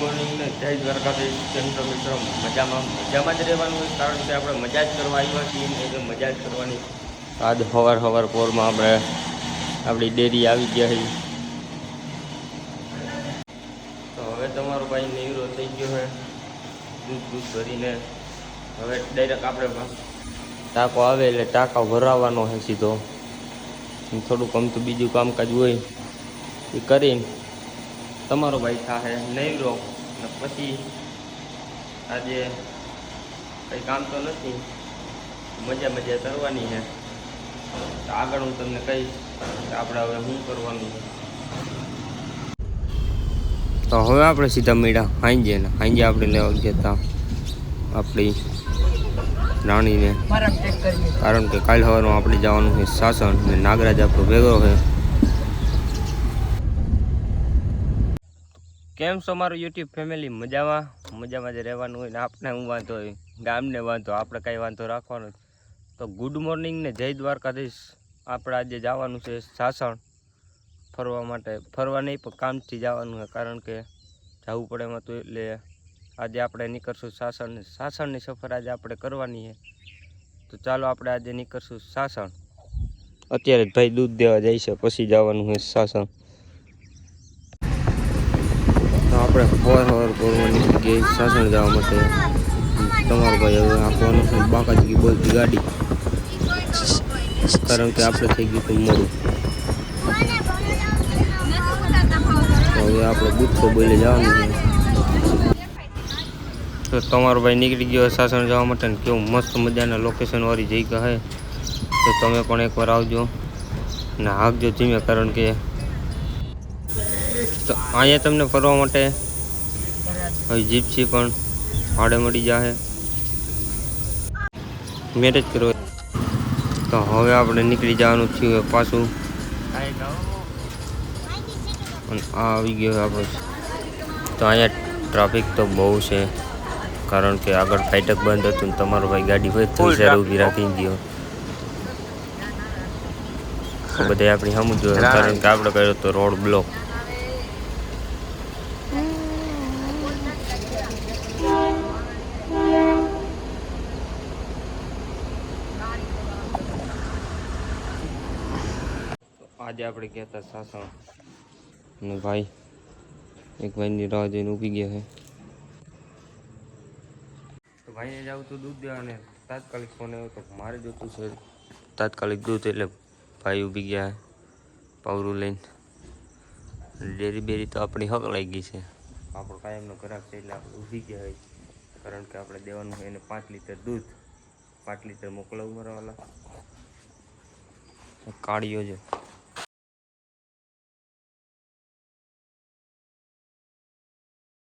Morning ને જય દ્વારકાધીશ. કેમ છો મિત્રો? મજામાં જ રહેવાનું હોય, કારણ કે આપણે મજા જ કરવા આવ્યા છીએ એટલે મજા જ કરવાની. આજ સવાર પોરમાં આપણે આપણી ડેરી આવી ગયા છીએ. તો હવે તમારો ભાઈ નિવરો થઈ ગયો છે દૂધ ભરીને. હવે ડાયરેક્ટ આપણે ટાંકો આવે એટલે ટાંકા ભરાવવાનો છે સીધો. થોડુંક અમથું બીજું કામકાજ હોય એ કરીને તમારો ભાઈ થાહે નવરો. ને પછી આજે કંઈ કામ તો નથી, મજા કરવાની છે. આગળ હું તમને કહીશ કે આપણે હવે શું કરવાનું છે. તો હવે આપણે સીધા મળ્યા હાંજે આપણે લેવા ગયા હતા આપણી રાણીને, કારણ કે કાલ સવારમાં આપણે જવાનું છે સાસણ ને નાગરાજ આપણો ભેગો છે. કેમ છો મારું યુટ્યુબ ફેમિલી? મજામાં જ રહેવાનું હોય ને. આપણે હું વાંધો હોય, ગામને વાંધો, આપણે કાંઈ વાંધો રાખવાનો. તો ગુડ મોર્નિંગ ને જય દ્વારકાધીશ. આપણે આજે જવાનું છે સાસણ ફરવા માટે. ફરવા નહીં પણ કામથી જવાનું છે, કારણ કે જવું પડે એમાં તો. એટલે આજે આપણે નીકળશું સાસણની સફર આજે આપણે કરવાની છે. તો ચાલો આપણે આજે નીકળશું સાસણ. અત્યારે જ ભાઈ દૂધ દેવા જાય છે, પછી જવાનું છે સાસણ. તો આપણે સવાર પોરમાં નીકળી ગયા સાસણ જવા માટે. તમારો ભાઈ હવે આપવાનું છે બાકાજી બોલતી ગાડી, કારણ કે આપણે થઈ ગયું હતું મોડું. તો હવે આપણે ગુસ્સો બોલે જવાનું છે. તો તમારો ભાઈ નીકળી ગયો સાસણ જવા માટે. ને કેવું મસ્ત મજાના લોકેશન વાળી જગ્યા છે, તો તમે પણ એકવાર આવજો ને હાંકજો ધીમે, કારણ કે તો અહીંયા તમને ફરવા માટે હવે જીપ્સી પણ ભાડે મળી જશે મેરેજ કરવા. તો હવે આપણે નીકળી જવાનું થયું પાછું. અને આ આવી ગયો આપણો. તો અહીંયા ટ્રાફિક તો બહુ છે, કારણ કે આગળ ફાટક બંધ હતું ને તમારો ભાઈ ગાડી હોય તો ઊભી રાખી ગયો. બધા આપણી સામું જોયું, કારણ કે આપણે કર્યો તો રોડ બ્લોક. આજે આપણે ગયા હતા સાસણ અને ભાઈ એક ભાઈની રાહ જોઈને ઊભી ગયા છે. તો ભાઈને જાવું તો દૂધ દેવા, અને તાત્કાલિક ફોન આવ્યો તો મારે જોતું છે તાત્કાલિક દૂધ. એટલે ભાઈ ઊભી ગયા પાવરું લઈને. ડેરી બેરી તો આપણી હક લાગી છે, આપણો કાયમનો ગ્રાહક છે એટલે આપણે ઊભી ગયા હોય, કારણ કે આપણે દેવાનું હોય એને 5 લીટર દૂધ. 5 લીટર મોકલાવું મારા વાલા કાઢ્યો છે.